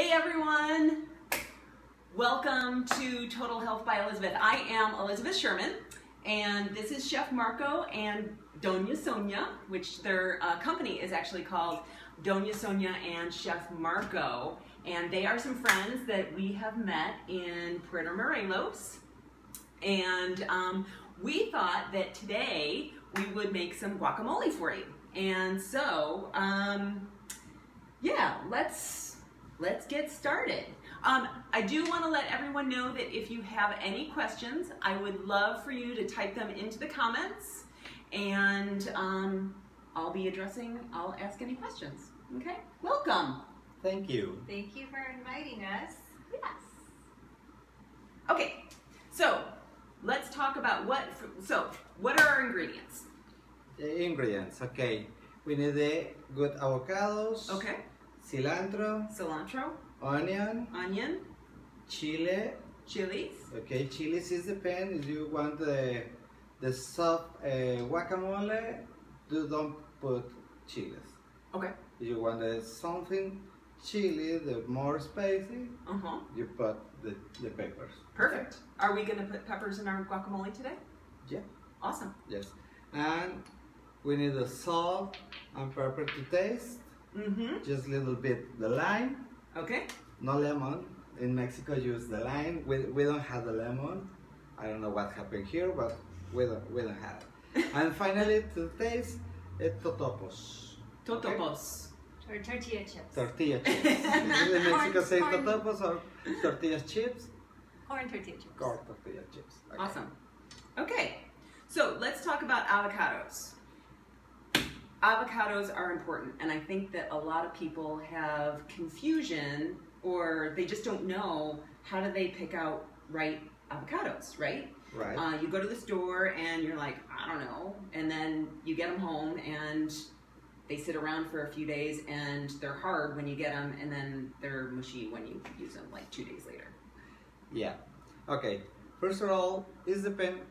Hey everyone! Welcome to Total Health by Elizabeth. I am Elizabeth Sherman, and this is Chef Marco and Doña Sonia, which their company is actually called Doña Sonia and Chef Marco. And they are some friends that we have met in Puerto Morelos. And we thought that today we would make some guacamole for you. And so, yeah, let's get started. I do want to let everyone know that if you have any questions, I would love for you to type them into the comments, and I'll ask any questions. Okay? Welcome. Thank you. Thank you for inviting us. Yes. Okay, so let's talk about what are our ingredients? The ingredients, okay. We need the good avocados. Okay. Cilantro, onion, chili. Chilies. Okay, chilies is depend. If you want the soft guacamole, you don't put chilies. Okay. If you want something chili, the more spicy, you put the peppers. Perfect. Are we going to put peppers in our guacamole today? Yeah. Awesome. Yes. And we need the salt and pepper to taste. Just a little bit the lime. Okay. No lemon. In Mexico, use the lime. We don't have the lemon. I don't know what happened here, but we don't have it. And finally, to taste, totopos. Totopos. Or tortilla chips. Tortilla chips. In Mexico, say totopos or tortilla chips. Corn tortilla chips. Corn tortilla chips. Okay. Awesome. Okay, so let's talk about avocados. Avocados are important, and I think that a lot of people have confusion, or they just don't know how do they pick out right avocados, right? Right. You go to the store and you're like, I don't know, and then you get them home and they sit around for a few days and they're hard when you get them, and then they're mushy when you use them like 2 days later. Yeah. Okay. First of all, it depends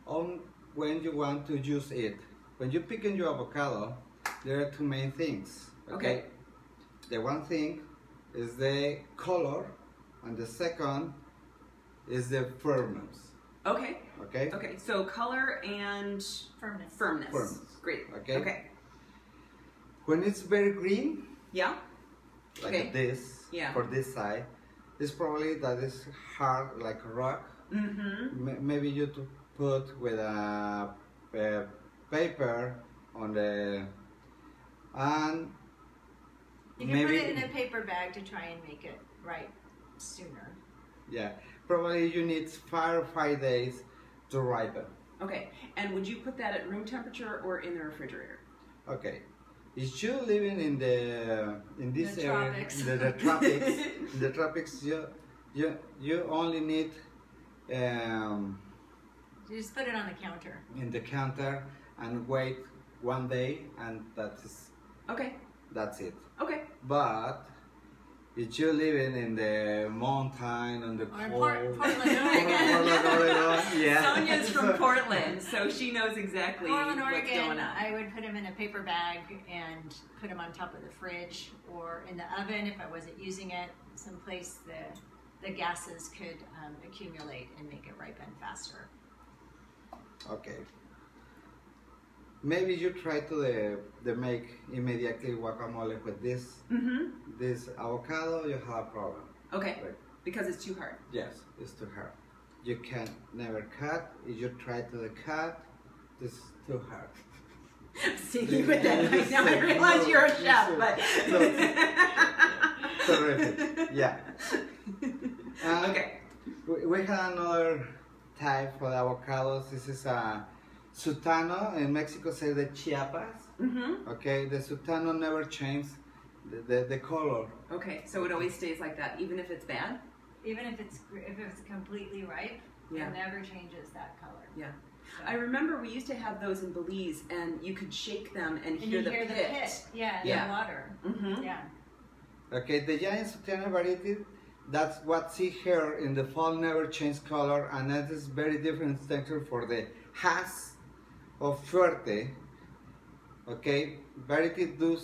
on when you want to use it. When you pick in your avocado, there are two main things. Okay. The one thing is the color, and the second is the firmness. Okay. Okay. Okay. So color and firmness. Great. Okay. Okay. When it's very green, Yeah. like this, Yeah. for this side, it's probably that is hard like a rock. Maybe you to put with a paper on the, and you can put it in a paper bag to try and make it right sooner. Yeah, probably you need 5 or 5 days to ripen. Okay, and would you put that at room temperature or in the refrigerator? Okay, if you living in this The area, tropics. in the tropics, in the tropics, you only need You just put it on the counter. in the counter and wait 1 day, and that's it. Okay. But if you living in the mountain on the Or in cold, Portland, Oregon. yeah. Sonia's from Portland, so she knows exactly Portland, what's Oregon, going on. I would put them in a paper bag and put them on top of the fridge or in the oven if I wasn't using it, someplace the gases could accumulate and make it ripen faster. Okay. Maybe you try to make immediately guacamole with this avocado, you have a problem. Okay, Right. because it's too hard. Yes, it's too hard. You can never cut. If you try to cut, it's too hard. See you with that right now. I realize you're a chef, but terrific. Yeah. Okay. We have another type for the avocados. This is a Sultano. In Mexico, say the Chiapas. Okay, the Sultano never changes the color. Okay, so it always stays like that, even if it's bad? Even if it's completely ripe, Yeah. it never changes that color. Yeah. So. I remember we used to have those in Belize, and you could shake them and And hear you the hear pit. the pit. Yeah, Yeah. the water. Yeah. Okay, the giant Sultano variety, that's what see here in the fall never change color, and that is very different texture for the Hass of Fuerte. Okay, variety does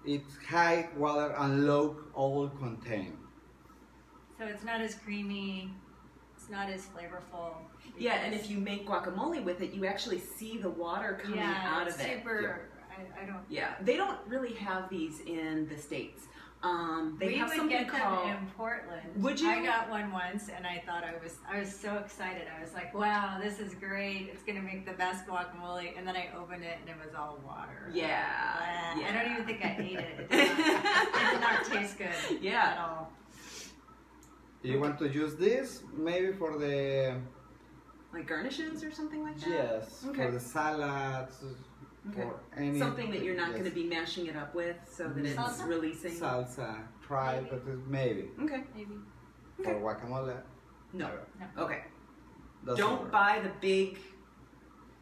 its high water and low oil content. So it's not as creamy. It's not as flavorful. Yeah, and if you make guacamole with it, you actually see the water coming out of it. Super. I don't. Yeah, they don't really have these in the States. They We have would something get called. them in Portland. Would you? I got one once, and I thought I was so excited. I was like, "Wow, this is great! It's gonna make the best guacamole." And then I opened it, and it was all water. Yeah, I don't even think I ate it. It did not taste good Yeah. at all. You want to use this maybe for the Like garnishes or something like that? yes, Okay. for the salads, Okay. for any Something that you're not yes. going to be mashing it up with so that it's Salsa? releasing. salsa. Try, Maybe. but it's maybe Okay. Maybe. for guacamole. No. No. Okay. doesn't Don't work. buy the big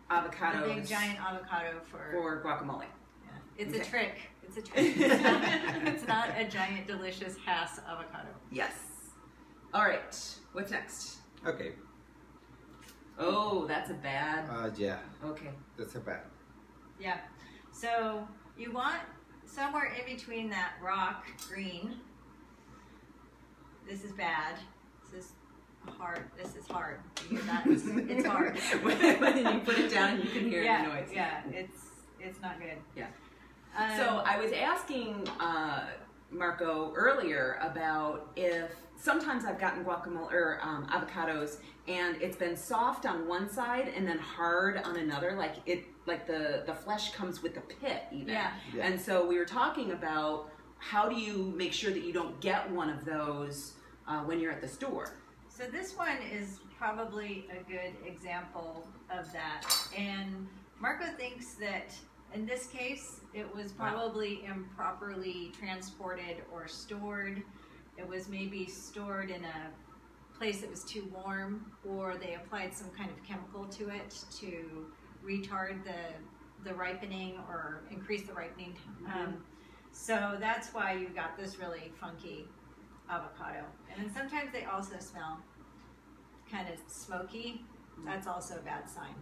avocados The big giant avocado for guacamole. Yeah. It's Okay. a trick. It's a trick. It's not a giant, delicious Hass avocado. Yes. All right. What's next? Okay. Oh, that's a bad. Yeah, Okay. that's a bad. Yeah. So you want somewhere in between that rock green. This is bad. This is hard. This is hard. You hear that? It's hard. When you put it down, you can hear yeah, the noise. Yeah. It's not good. Yeah. So I was asking Marco earlier about if sometimes I've gotten guacamole or avocados and it's been soft on one side and then hard on another, like the flesh comes with the pit even. Yeah. Yeah. And so we were talking about how do you make sure that you don't get one of those when you're at the store. So this one is probably a good example of that. And Marco thinks that in this case, it was probably improperly transported or stored. It was maybe stored in a place that was too warm, or they applied some kind of chemical to it to retard the ripening or increase the ripening. So that's why you got this really funky avocado. And then sometimes they also smell kind of smoky. That's also a bad sign.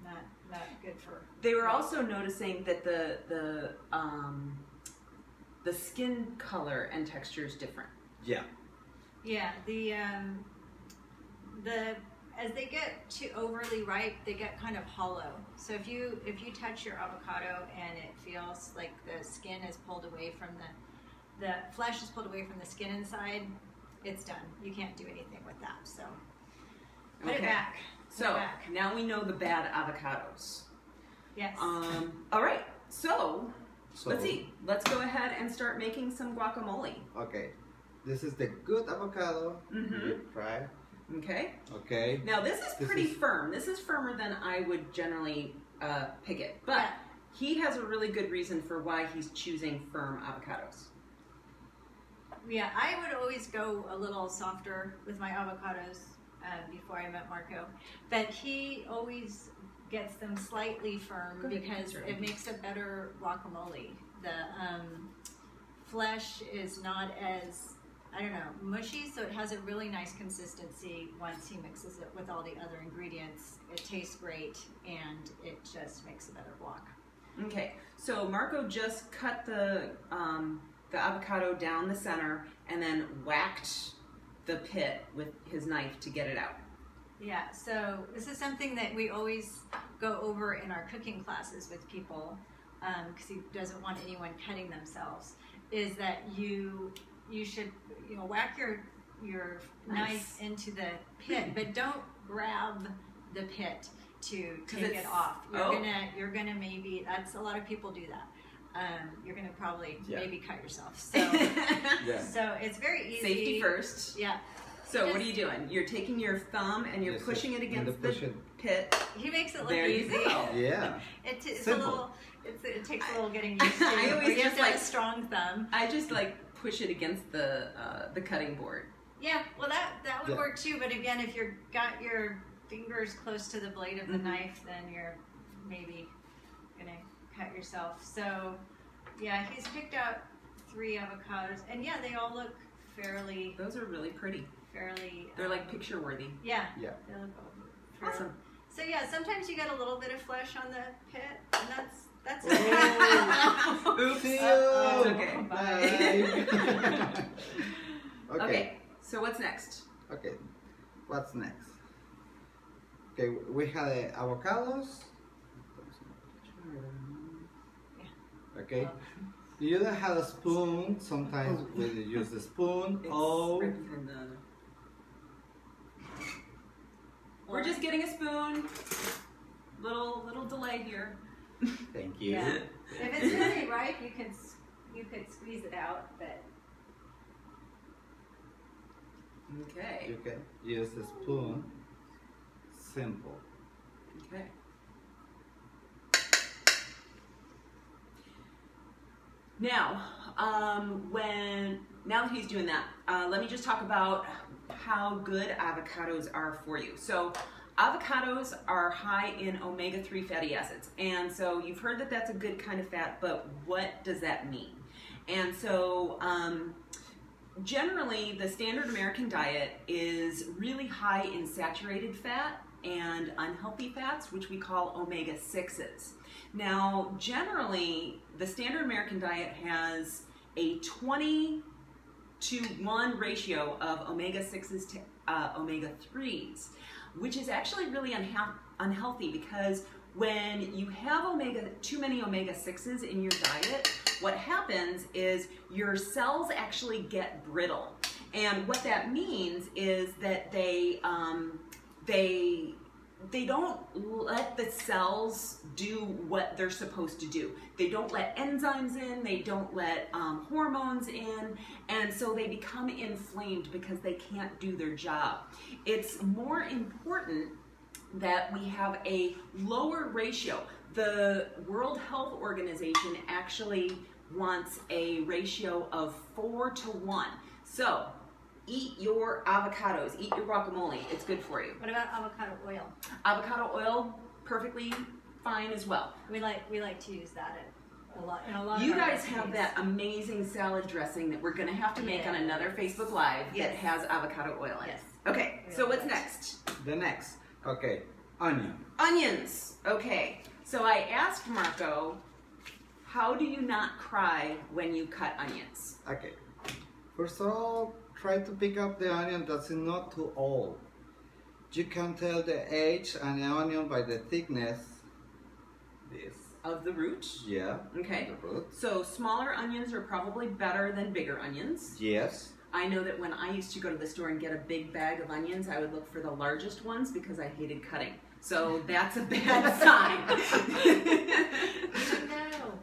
Not good for. They were also noticing that the skin color and texture is different. Yeah. Yeah, the as they get too overly ripe, they get kind of hollow. So if you touch your avocado and it feels like the skin is pulled away from the flesh is pulled away from the skin inside, it's done. You can't do anything with that. So put it back. Put it So back. now we know the bad avocados. Yes. All right. So So let's see. Let's go ahead and start making some guacamole. okay, this is the good avocado. Mhm. You try. Okay. Okay. Now this is This pretty is- firm. This is firmer than I would generally pick it, but Yeah. he has a really good reason for why he's choosing firm avocados. Yeah, I would always go a little softer with my avocados before I met Marco, but he always gets them slightly firm Go ahead, because sure. it makes a better guacamole. The flesh is not as, I don't know, mushy, so it has a really nice consistency once he mixes it with all the other ingredients. It tastes great, and it just makes a better guac. Okay, so Marco just cut the avocado down the center and then whacked the pit with his knife to get it out. Yeah, so this is something that we always go over in our cooking classes with people, because he doesn't want anyone cutting themselves, is that you should whack your Nice. knife into the pit, but don't grab the pit to 'Cause take it it's- off. oh. You're gonna maybe, that's a lot of people do that. You're gonna probably Yeah. maybe cut yourself. So Yeah. so it's very easy. Safety first. Yeah. So what are you doing? You're taking your thumb and you're Yes, pushing it and against push the it. pit. He makes it look There you easy. go. Yeah. It's a Simple. little. It takes a little getting used to. I always Or you have just to have like- a strong thumb. I just like push it against the cutting board. Yeah, well that would Yeah. work too. But again, if you've got your fingers close to the blade of the Mhm. knife, then you're maybe gonna cut yourself. So yeah, he's picked out 3 avocados, and yeah, they all look fairly. Those are really pretty. They're like picture worthy. Yeah. Yeah. They look fairly- Awesome. So yeah, sometimes you get a little bit of flesh on the pit, and that's Oh. Oops. See you. It's okay. Bye. Okay, So what's next? Okay, what's next? Okay, we have the avocados. Okay, you don't have a spoon. Sometimes we use the spoon. It's Oh, right behind the... We're just getting a spoon. Little delay here. thank you. Yeah. If it's really ripe, you could squeeze it out, but Okay. You can use the spoon. Simple. Okay. Now, now that he's doing that, let me just talk about how good avocados are for you. So, avocados are high in omega-3 fatty acids, and so you've heard that that's a good kind of fat, but what does that mean? And so, generally, the standard American diet is really high in saturated fat and unhealthy fats, which we call omega-6s. Now, generally, the standard American diet has a 20-to-1 ratio of omega-6s to omega-3s, which is actually really unhealthy because when you have too many omega-6s in your diet, what happens is your cells actually get brittle. And what that means is that they don't let the cells do what they're supposed to do. They don't let enzymes in, they don't let hormones in, and so they become inflamed because they can't do their job. It's more important that we have a lower ratio. The World Health Organization actually wants a ratio of 4-to-1. So, eat your avocados, eat your guacamole, it's good for you. what about avocado oil? Avocado oil, perfectly fine as well. We like to use that in a lot You of our guys have recipes. that amazing salad dressing that we're gonna have to make on Yes. another Facebook Live that Yes. has avocado oil in it. Yes. Okay, so what's next? The next. Okay, onion. Onions. Okay, so I asked Marco, how do you not cry when you cut onions? Okay. First of all, try to pick up the onion that's not too old. You can tell the age and the onion by the thickness. This. Of the root? Yeah. Okay. The root. So smaller onions are probably better than bigger onions. Yes. I know that when I used to go to the store and get a big bag of onions, I would look for the largest ones because I hated cutting. So that's a bad sign. No.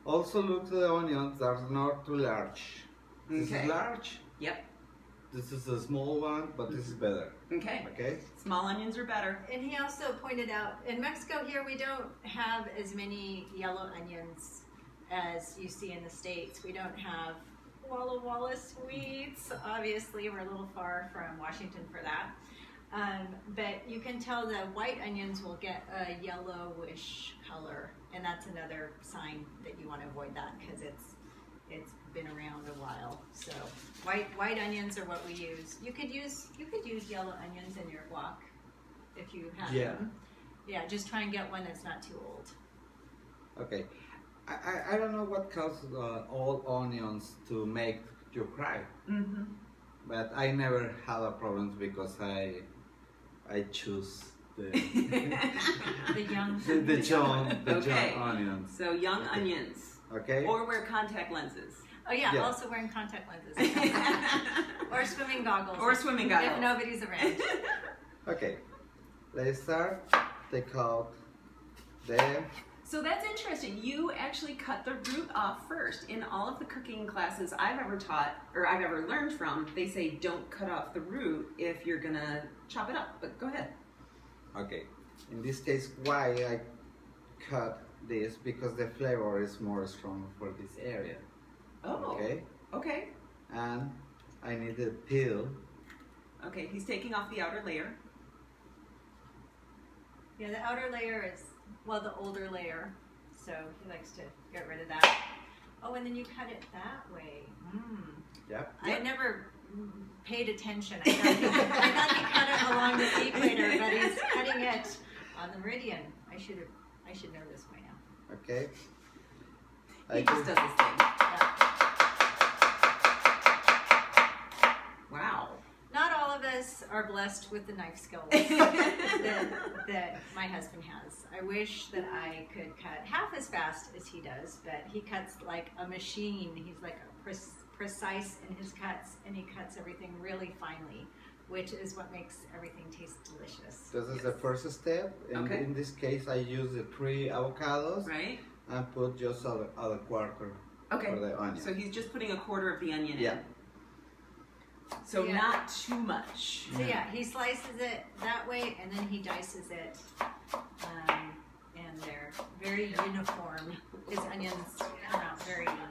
Also look to the onions that are not too large. This Okay. is large. Yep. This is a small one, but this is better. Okay. Okay. Small onions are better. And he also pointed out, in Mexico here, we don't have as many yellow onions as you see in the States. We don't have Walla Walla sweets. Obviously, we're a little far from Washington for that. But you can tell the white onions will get a yellowish color, and that's another sign that you want to avoid that because it's been around a while. So white onions are what we use. You could use yellow onions in your guac if you have them. Yeah, just try and get one that's not too old. Okay. I don't know what causes old onions to make you cry, Mm-hmm. but I never had a problem because I choose the The young. the young Okay. onions. So young onions. Okay. Or wear contact lenses. Oh yeah, Yeah. also wearing contact lenses. Or swimming goggles. Or swimming goggles. If nobody's around. Okay. Let's start. Take out the. So that's interesting. You actually cut the root off first. In all of the cooking classes I've ever taught, or I've ever learned from, they say don't cut off the root if you're gonna chop it up. But go ahead. Okay. In this case, why I cut this? Because the flavor is more strong for this area. Oh. Okay. Okay. And I need the peel. Okay, he's taking off the outer layer. Yeah, the outer layer is, well, the older layer. So he likes to get rid of that. Oh, and then you cut it that way. Yep. I never paid attention. I thought he cut it along the equator, but he's cutting it on the meridian. I should know this by now. Okay. He just does his thing. Yeah. are blessed with the knife skills that my husband has. I wish that I could cut half as fast as he does, but he cuts like a machine. He's like precise in his cuts, and he cuts everything really finely, which is what makes everything taste delicious. This is the first step. Okay. In this case, I use the 3 avocados Right? and put just a quarter Okay. for the onion. So he's just putting a quarter of the onion Yeah. in. So Yeah. not too much. So yeah, he slices it that way, and then he dices it, and they're very uniform. His onions come out very uniform.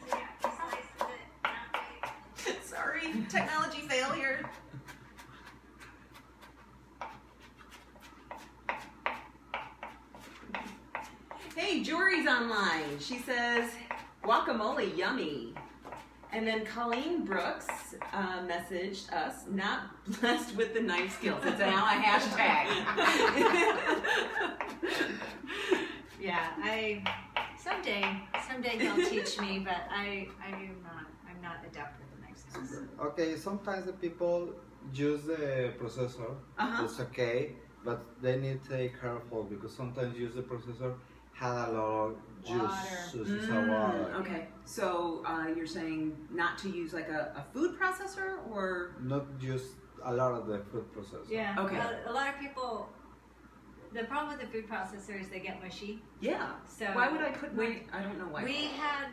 So yeah, he slices it that way. Sorry, technology failure. Hey, Jory's online. She says, guacamole, yummy. And then Colleen Brooks messaged us, not blessed with the knife skills. It's now a hashtag. Yeah, someday he'll teach me, but I'm not adept with the knife skills. Okay, sometimes the people use the processor. Uh-huh. It's okay, but they need to take careful because sometimes use the processor had a lot of juice. Water. So it's a water. Okay, so you're saying not to use like a food processor, or Not use a lot of the food processor. Yeah. Okay. A lot of people. The problem with the food processor is they get mushy. yeah. So Why would I put my? I don't know why. We had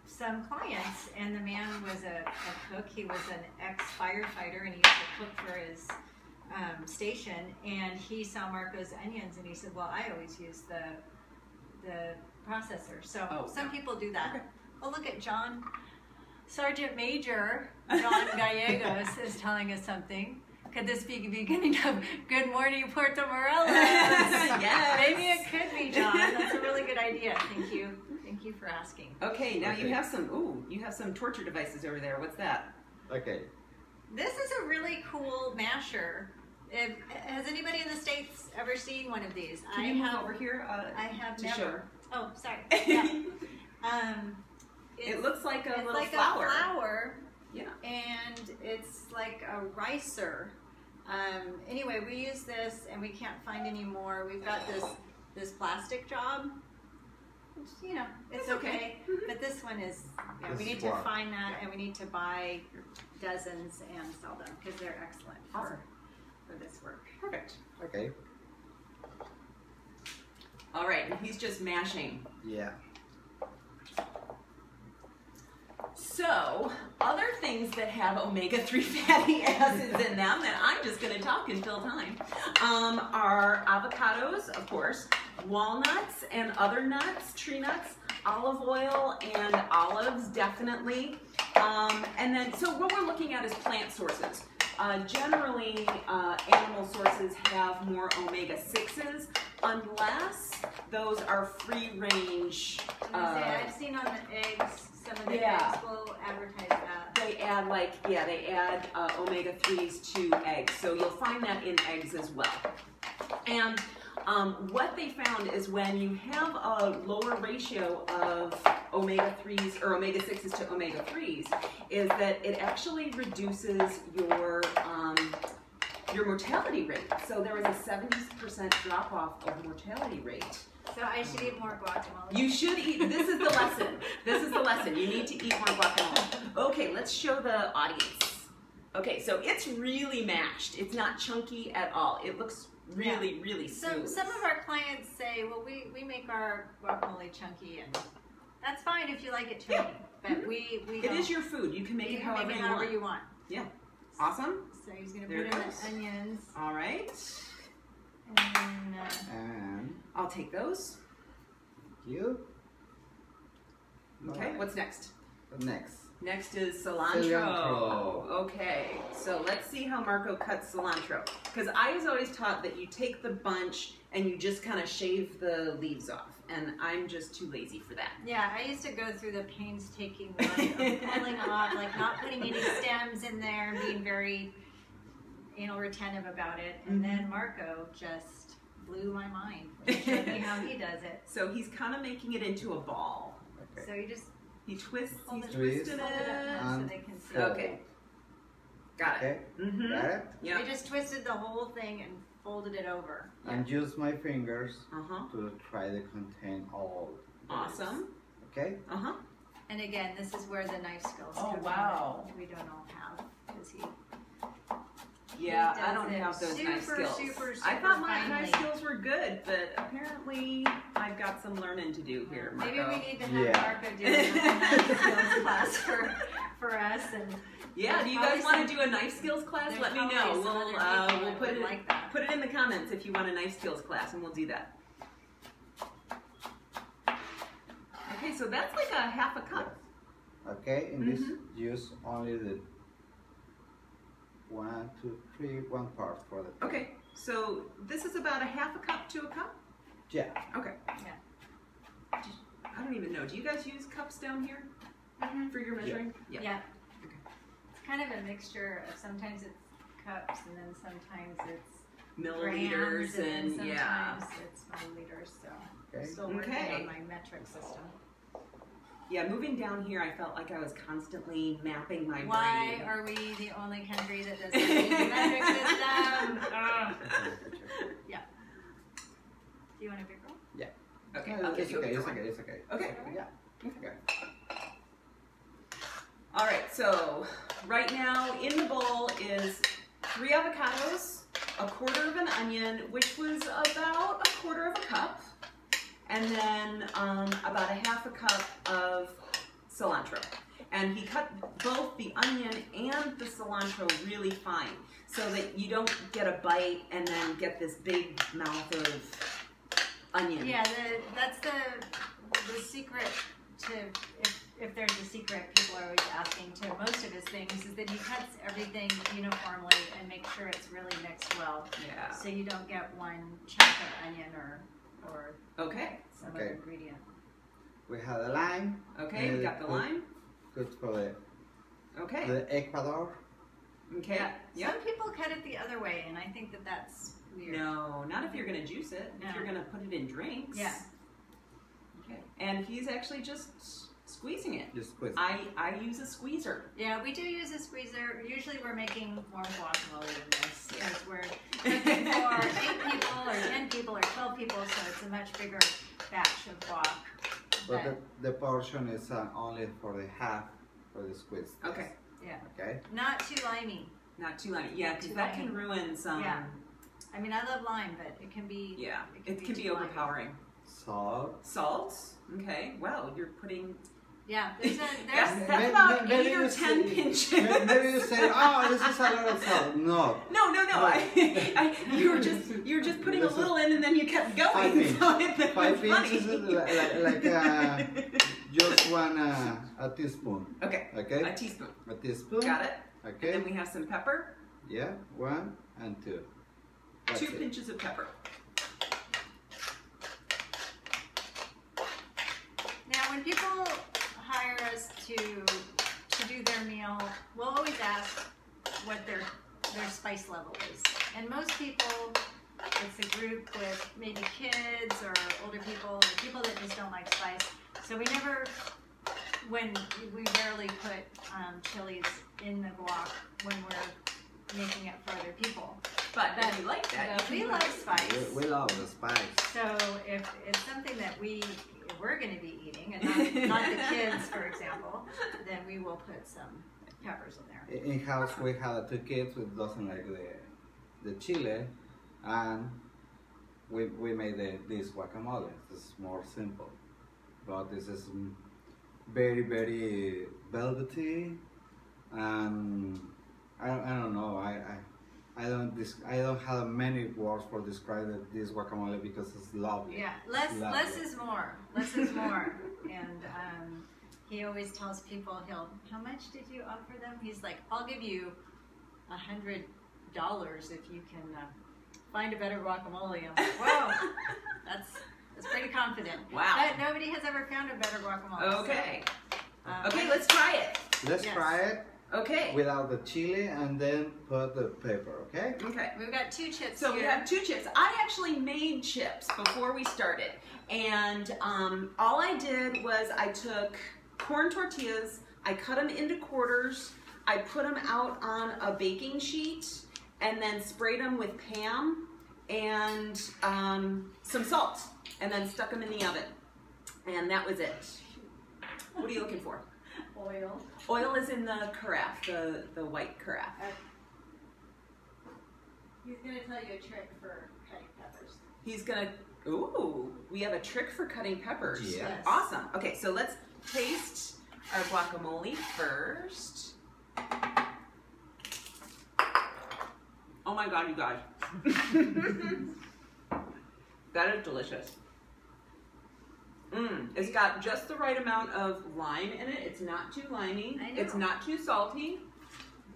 some clients, and the man was a cook. He was an ex-firefighter, and he used to cook for his station. And he saw Marco's onions, and he said, "Well, I always use the processor." So some people do that. Okay. Oh, look at John, Sergeant Major John Gallegos is telling us something. Could this be the beginning of Good Morning Puerto Morelos? Yes. Maybe it could be, John. That's a really good idea. Thank you. Thank you for asking. Okay, now you Okay. have some. Ooh, you have some torture devices over there. What's that? Okay. This is a really cool masher. Has anybody in the States ever seen one of these? Can you move over here? I have to never. show. Oh, sorry. Yeah. It looks like a it's little like flower. a flower, Yeah. and it's like a ricer. Anyway, we use this, and we can't find any more. We've got this plastic job, which, you know, it's It's okay. okay. Mhm. But this one is, yeah, This we need is to what? find that, and we need to buy dozens and sell them because they're excellent Awesome. for this work. Perfect. Okay. All right, and he's just mashing. Yeah. So, other things that have omega-3 fatty acids in them that I'm just going to talk and fill time are avocados, of course, walnuts and other nuts, tree nuts, olive oil and olives, definitely. And then, so what we're looking at is plant sources. Generally, animal sources have more omega-6s, unless those are free-range. I've seen on the eggs, some of the Yeah. eggs will advertise that. They add they add omega-3s to eggs, so you'll find that in eggs as well. And what they found is when you have a lower ratio of omega-3s or omega-6s to omega-3s, is that it actually reduces your mortality rate. So there was a 70% drop off of mortality rate. So I should eat more guacamole. You should eat, this is the lesson. This is the lesson. You need to eat more guacamole. Okay, let's show the audience. Okay, so it's really mashed. It's not chunky at all. It looks really, really smooth. Some of our clients say, well, we make our guacamole chunky, and that's fine if you like it chunky. But we It don't. is your food. You can make You it can however make it you however want. you want. Yeah. Awesome. So he's going to There put it in goes. the onions, All right. and then And I'll take those. you. Okay, Alright. what's next? Next. Next is cilantro. Cilantro. Okay, so let's see how Marco cuts cilantro. Because I was always taught that you take the bunch and you just kind of shave the leaves off. And I'm just too lazy for that. yeah, I used to go through the painstaking work of pulling off, like not putting any stems in there, and being very anal retentive about it. And then Marco just blew my mind when he showed me how he does it. So he's kind of making it into a ball. So you just He twists, hold he's it, twisted hold it up it. so And they can see. fold. Okay. Got Okay? it. Mm-hmm. Got it? Yeah. I just twisted the whole thing and folded it over. And use my fingers Uh-huh. to try to contain all. the Awesome. leaves. Okay? Uh-huh. And again, this is where the knife skills Oh, come in wow. that we don't all have. Because Yeah, He I does don't it have those knife super, skills. super, I super thought my finely. knife skills were good, but apparently I've got some learning to do here, Marco. maybe we need to have Yeah. Marco do a knife skills class for us. And Yeah, do you guys want to do a knife skills class? there's Let me probably know. some We'll other people we'll that put would it like that. put it in the comments if you want a knife skills class, and we'll do that. Okay, so that's like a half a cup. Okay? In this, Mhm. use only the 1, 2, 3, 1 part for the. Okay, so this is about a half a cup to a cup. Yeah. Okay. Yeah. I don't even know. Do you guys use cups down here for your measuring? Yeah. It's kind of a mixture of sometimes it's cups and then sometimes it's Milliliters grams and and then yeah. sometimes it's milliliters. So Okay. I'm still working Okay. on my metric system. Yeah, moving down here, I felt like I was constantly mapping my Why brain. are we the only country that doesn't use the metric system? Ugh. Do you want a big roll? Okay, No, I'll give it's you a okay, bigger it's one. okay, it's okay. Okay. Yeah. Okay. All right, so right now in the bowl is 3 avocados, a quarter of an onion, which was about a quarter of a cup, and then about a half a cup of cilantro. And he cut both the onion and the cilantro really fine so that you don't get a bite and then get this big mouth of onion. Yeah, that's the secret to, if there's a secret, people are always asking to most of his things, is that he cuts everything uniformly and makes sure it's really mixed well. Yeah. So you don't get one chunk of onion or Okay. some Okay. other ingredient. We have the lime. Okay, we got the lime. Good for the Okay. Ecuador. Okay. Yep. Some people cut it the other way, and I think that that's weird. No, not if you're going to juice it. If No. you're going to put it in drinks. Yeah. Okay. And he's actually just squeezing it. Just squeeze. I use a squeezer. Yeah, we do use a squeezer. Usually we're making more guacamole than this because we're cooking for 8 people or 10 people or 12 people, so it's a much bigger batch of guac. But the portion is only for the half for the squeeze. Okay. Yeah, Okay. not too limey. Not too limey. Yeah, because Too that can limey. ruin some. Yeah. I mean, I love lime, but it can be. Yeah, it can be too limey. overpowering. Salt. Salt. Okay. Well, you're putting. Yeah, there's That's May- about maybe 8 or you 10 say- pinches. Maybe you say, oh, this is a lot of salt. No. No. You were just putting a This is little in and then you kept going. 5 pinches. So it 5 was funny. pinches is like just one a teaspoon. Okay. Okay. A teaspoon. A teaspoon. Got it. Okay. And then we have some pepper. Yeah. 1 and 2. That's 2 it. pinches of pepper. Now, when people hire us to do their meal, we'll always ask what their spice level is. And most people, it's a group with maybe kids or older people or people that just don't like spice. So we rarely put chilies in the guac when we're making it for other people. But if you like that, But you we can love put it. spice. We love the spice. So if it's something that we're going to be eating, and not the kids, for example, then we will put some peppers in there. In house we have 2 kids who doesn't like the chile, and we made this guacamole. It's more simple, but this is very very velvety, and I don't know. I don't have many words for describing this guacamole because it's lovely. Yeah, It's less lovely. is more. Less is more. And he always tells people, how much did you offer them? He's like, I'll give you $100 if you can find a better guacamole. I'm like, whoa, that's pretty confident. Wow. But nobody has ever found a better guacamole. Okay. So, Okay, let's try it. Let's Yes. try it Okay. without the chili and then put the pepper. Okay. Okay. We've got 2 chips So we here. have 2 chips. I actually made chips before we started. And all I did was I took corn tortillas, I cut them into quarters, I put them out on a baking sheet and then sprayed them with Pam and some salt, and then stuck them in the oven. And that was it. What are you looking for? Oil. Oil is in the carafe, the white carafe. He's going to tell you a trick for cutting peppers. He's gonna, ooh, we have a trick for cutting peppers. Yes. Awesome. Okay, so let's taste our guacamole first. Oh my God, you guys. That is delicious. It's got just the right amount of lime in it. It's not too limey. I know. It's not too salty.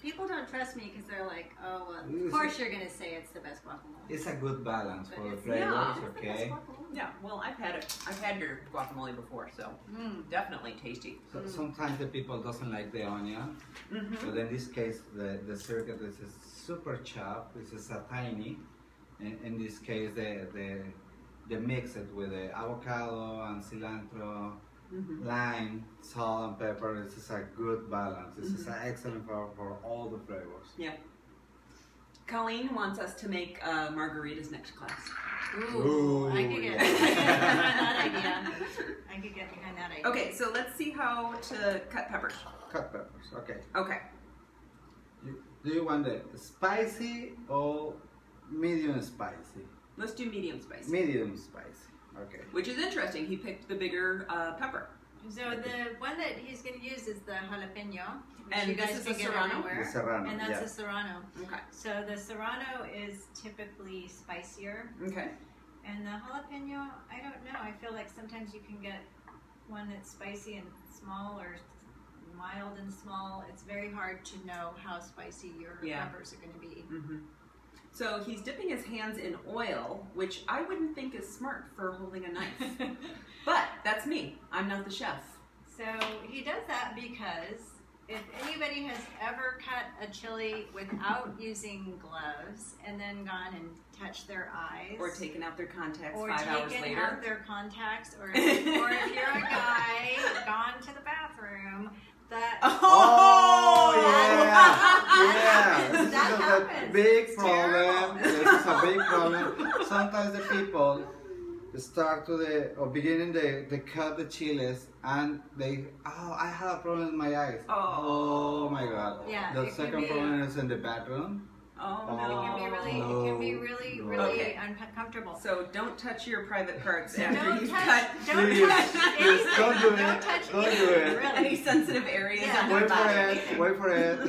People don't trust me because they're like, oh, well, of course you're going to say it's the best guacamole. It's a good balance for the But it's- flavors, yeah, It's the best okay? guacamole. Yeah, well, I've had your guacamole before, so definitely tasty. So sometimes the people doesn't like the onion, but in this case, the circuit is super chopped. This is a tiny. In this case, they mix it with the avocado and cilantro, lime, salt, and pepper. This is a good balance. This is excellent for all the flavors. Yeah. Colleen wants us to make margaritas next class. Ooh, I could get behind that idea. I could get behind that idea. Okay, so let's see how to cut peppers. Cut peppers, okay. Okay. Do you want the spicy or medium spicy? Let's do medium spicy. Medium spicy, okay. Which is interesting. He picked the bigger pepper. So the one that he's going to use is the jalapeno, which And you guys this is can the get serrano? everywhere. The serrano, And that's a serrano. Okay. So the serrano is typically spicier, Okay. and the jalapeno, I don't know. I feel like sometimes you can get one that's spicy and small, or mild and small. It's very hard to know how spicy your peppers are going to be. So he's dipping his hands in oil, which I wouldn't think is smart for holding a knife. But that's me. I'm not the chef. So he does that because if anybody has ever cut a chili without using gloves and then gone and touched their eyes, Or taken out their contacts or 5 hours taken later. out their contacts, or if you're a guy gone to the bathroom, that Oh, yeah. This That is a happens. big It's problem. terrible. This is a big problem. Sometimes the people start beginning they cut the chiles and I have a problem in my eyes. Oh. Oh my God. Yeah, The it can second be- problem is in the bathroom. Oh, it no. can be really, No. really Okay. uncomfortable. So don't touch your private parts So after don't you've touch, cut don't Please, touch please, anything. don't do it. Don't touch Don't do anything, it. really. any sensitive areas Yeah. on your Wait for body. it. Wait for it.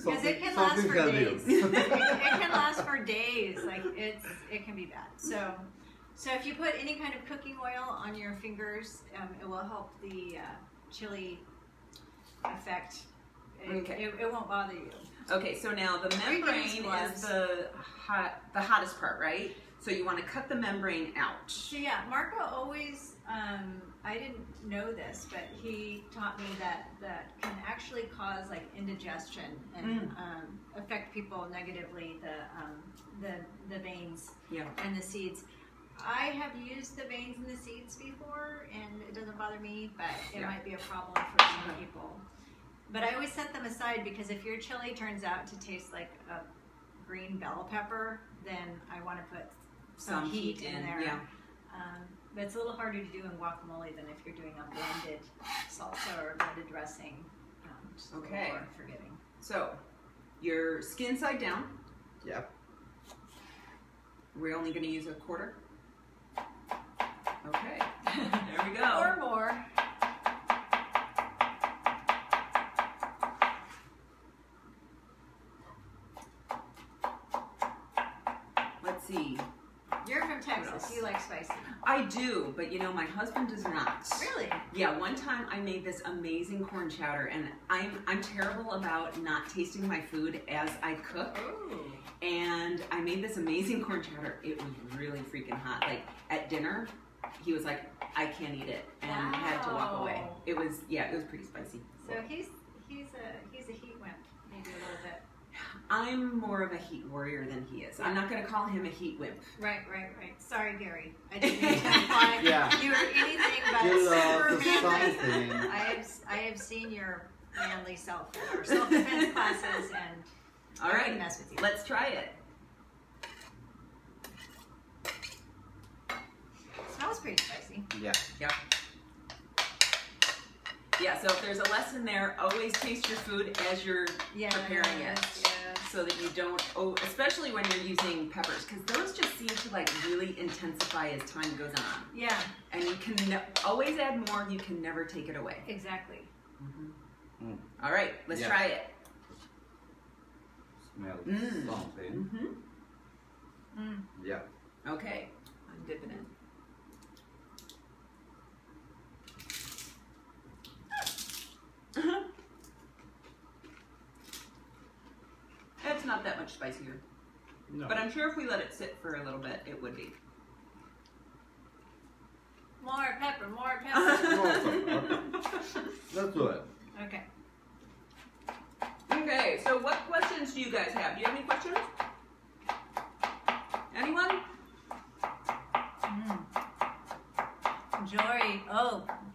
Because it can last for help days. you. it can last for days. Like it can be bad. So if you put any kind of cooking oil on your fingers, it will help the chili effect. Okay. It won't bother you. Okay, so now the Or you can use membrane gloves. is the hottest part, right? So you want to cut the membrane out. So yeah, Marco always, I didn't know this, but he taught me that can actually cause like indigestion and affect people negatively, the veins and the seeds. I have used the veins and the seeds before, and it doesn't bother me, but it might be a problem for some people. But I always set them aside because if your chili turns out to taste like a green bell pepper, then I want to put some heat in there. Yeah. But it's a little harder to do in guacamole than if you're doing a blended salsa or a blended dressing. Just a little Okay. more forgiving. So your skin side down. Yep. We're only going to use a quarter. Okay. There we go. Or more. Let's see. You're from Texas. else? You like spicy. I do, but you know, my husband does not. Really? Yeah, one time I made this amazing corn chowder, and I'm terrible about not tasting my food as I cook. Ooh. And I made this amazing corn chowder. It was really freaking hot. Like at dinner, he was like, "I can't eat it," and I had to walk away. Wow. It was pretty spicy. So he's a heat wimp, maybe a little bit. I'm more of a heat warrior than he is. I'm not going to call him a heat wimp. Right. Sorry, Gary. I didn't mean to imply Yeah. you were anything but You super love manly. something. I have seen your manly self or self-defense classes, and All I right, wouldn't mess with you. let's try it. Smells pretty spicy. Yeah. Yeah. Yeah, so if there's a lesson there, always taste your food as you're preparing it. So that you don't, especially when you're using peppers, because those just seem to like really intensify as time goes on. Yeah, And you can always add more, you can never take it away. exactly. Mm. All right, let's Yeah. try it. Smells Mm. something. Mm-hmm. Mm. Yeah. Okay, I'm dipping in. It's not that much spicier, No. but I'm sure if we let it sit for a little bit, it would be. More pepper, more pepper. Okay. Let's do it. Okay. Okay, so what questions do you guys have? Do you have any questions? Anyone?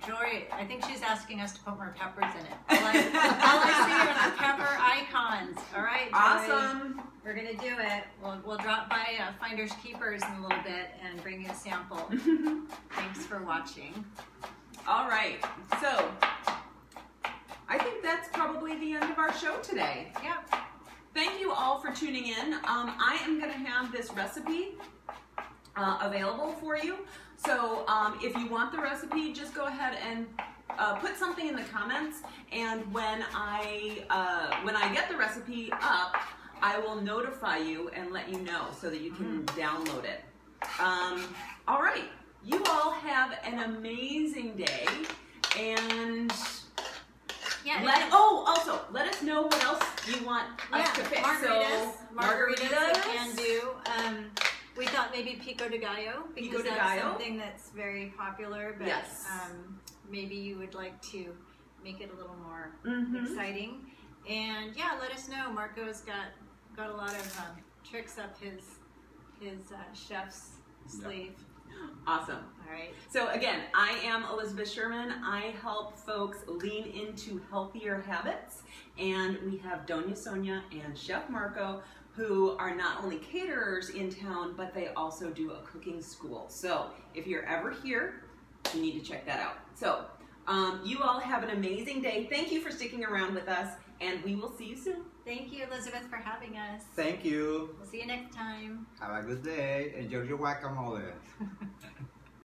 Jory, I think she's asking us to put more peppers in it. All I see are the pepper icons. All right, Joy, Awesome. we're gonna do it. We'll drop by Finders Keepers in a little bit and bring you a sample. Thanks for watching. All right, so I think that's probably the end of our show today. Yep. Thank you all for tuning in. I am going to have this recipe available for you. So if you want the recipe, just go ahead and put something in the comments. And when I get the recipe up, I will notify you and let you know so that you can download it. All right. You all have an amazing day. And Yeah. also let us know what else you want us to fix. Margaritas. So Margaritas I can do. We thought maybe pico de gallo because Pico de that's gallo. something that's very popular. But Yes. maybe you would like to make it a little more Mhm. exciting. And yeah, let us know. Marco's got a lot of tricks up his chef's sleeve. Awesome. All right. So again, I am Elizabeth Sherman. I help folks lean into healthier habits, and we have Doña Sonia and Chef Marco, who are not only caterers in town, but they also do a cooking school. So if you're ever here, you need to check that out. So you all have an amazing day. Thank you for sticking around with us, and we will see you soon. Thank you, Elizabeth, for having us. Thank you. We'll see you next time. Have a good day. Enjoy your guacamole.